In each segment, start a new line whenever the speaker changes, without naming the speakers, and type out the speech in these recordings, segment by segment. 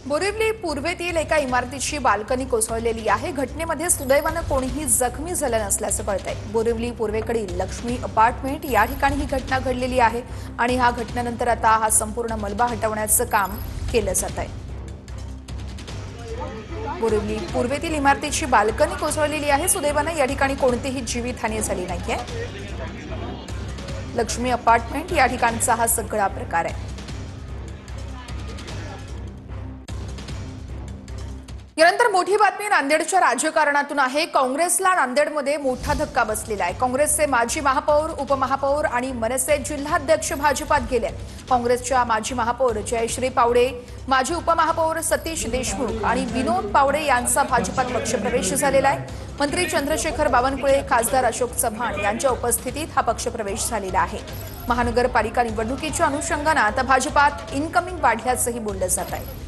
बोरिवली पूर्वेतील एका इमारतीची बाल्कनी कोसळलेली आहे। घटनेमध्ये सुदैवानं कोणीही जखमी झालं नसल्याचं कळतंय। बोरिवली पूर्वेकडील लक्ष्मी अपार्टमेंट या ठिकाणी ही घटना घडलेली आहे आणि ह्या घटनेनंतर आता हा संपूर्ण मलबा हटवण्याचं काम केलं जात आहे। बोरिवली पूर्वेतील इमारतीची बाल्कनी कोसळलेली आहे। सुदैवानं या ठिकाणी कोणतीही जीवितहानी झाली नाहीये। लक्ष्मी अपार्टमेंट या ठिकाणचा हा सगळा प्रकार आहे। यानंतर मोठी बातमी नांदेडच्या राजकारणातून आहे। काँग्रेसला नांदेडमध्ये मोठा धक्का बसलेला आहे। काँग्रेसचे माजी महापौर, उपमहापौर आणि मनसे जिल्हाध्यक्ष भाजपात गेले। काँग्रेसच्या माजी महापौर जयश्री पावडे, माजी उपमहापौर सतीश देशमुख आणि विनोद पावडे यांचा भाजपात पक्षप्रवेश झालेला आहे। मंत्री चंद्रशेखर बावनकुळे, खासदार अशोक चव्हाण यांच्या उपस्थितीत हा पक्षप्रवेश झालेला आहे। महानगरपालिका निवडणुकीच्या अनुषंगाने आता भाजपात इनकमिंग वाढल्याचंही बोललं जात आहे।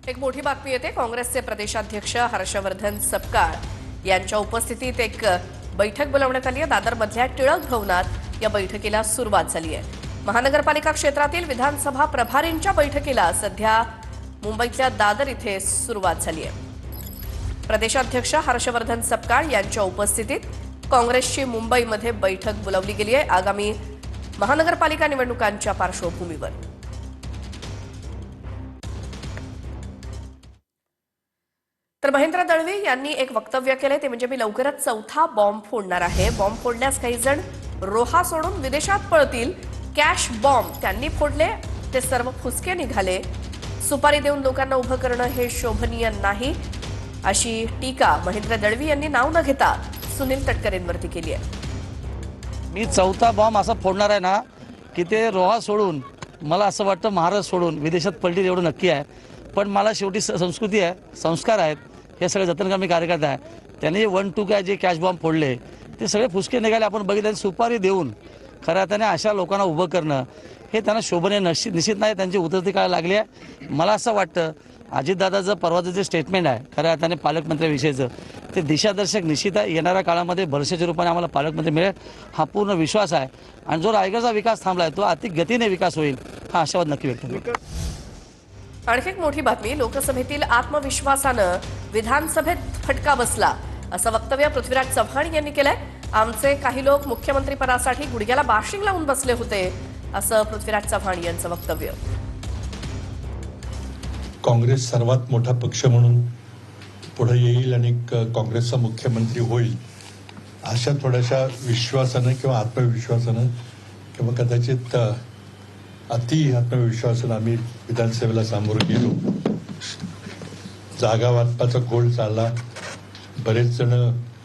एक मोठी बातमी येते। काँग्रेसचे प्रदेशाध्यक्ष हर्षवर्धन सपकाळ यांच्या उपस्थितीत एक बैठक बोलावण्यात आली आहे। दादरमधल्या टिळक भवनात या बैठकीला सुरुवात झाली आहे। महानगरपालिका क्षेत्रातील विधानसभा प्रभारींच्या बैठकीला सध्या मुंबईतल्या दादर इथे सुरुवात झाली आहे। प्रदेशाध्यक्ष हर्षवर्धन सपकाळ यांच्या उपस्थितीत काँग्रेसची मुंबईमध्ये बैठक बोलावली गेली आहे आगामी महानगरपालिका निवडणुकांच्या पार्श्वभूमीवर। तर महेंद्र दळवी यांनी एक वक्तव्य केले, ते म्हणजे मी लवकरच चौथा बॉम्ब फोडणार आहे। बॉम्ब फोडण्यास काही जण रोहा सोडून विदेशात पळतील। कॅश बॉम्ब त्यांनी फोडले, ते सर्व फुसके निघाले। सुपारी देऊन लोकांना उभं करणं हे शोभनीय नाही, अशी टीका महेंद्र दळवी यांनी नाव न घेता सुनील तटकरेंवरती केली आहे।
मी चौथा बॉम्ब असा फोडणार आहे ना की ते रोहा सोडून, मला असं वाटतं महाराष्ट्र सोडून विदेशात पलटी, एवढं नक्की आहे। पण मला शेवटी संस्कृती आहे, संस्कार आहेत, हे सगळे जतनकामी कार्यकर्ते आहे। त्यांनी 1-2 काय जे कॅश बॉम्ब फोडले ते सगळे फुसके निघाले। आपण बघितलं, सुपारी देऊन खऱ्या अर्थाने अशा लोकांना उभं करणं हे त्यांना शोभनीय निश्चित नाही, त्यांची उतरती काळ लागली आहे। मला असं वाटतं अजितदादाचं परवाचं जे स्टेटमेंट आहे खऱ्या अर्थाने पालकमंत्र्याविषयीचं, ते दिशादर्शक निश्चित आहे। येणाऱ्या काळामध्ये भरवशाच्या रूपाने आम्हाला पालकमंत्री मिळेल हा पूर्ण विश्वास आहे। आणि जो रायगडचा विकास थांबलाय तो अति गतीने विकास होईल हा आशावाद नक्की व्यक्त करतो।
आणखी एक मोठी बातमी, लोकसभेतील आत्मविश्वासानं विधानसभेत फटका बसला, असं वक्तव्य पृथ्वीराज चव्हाण यांनी केलंय। आमचे काही लोक मुख्यमंत्री पदासाठी गुडघ्याला बाशिंग लावून बसले होते, असं पृथ्वीराज चव्हाण यांचं वक्तव्य।
काँग्रेस सर्वात मोठा पक्ष म्हणून पुढे येईल आणि काँग्रेसचा मुख्यमंत्री होईल अशा थोड्याशा विश्वासानं किंवा आत्मविश्वासानं किंवा कदाचित अति आत्मविश्वासानं आम्ही विधानसभेला सामोरं गेलो। जागा वाटपाचा गोल चालला, बरेच जण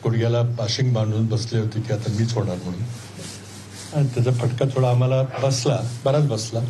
गुडघ्याला बाशिंग बांधून बसले होते की आता मीच होणार म्हणून, आणि त्याचा फटका थोडा आम्हाला बसला, बराच बसला।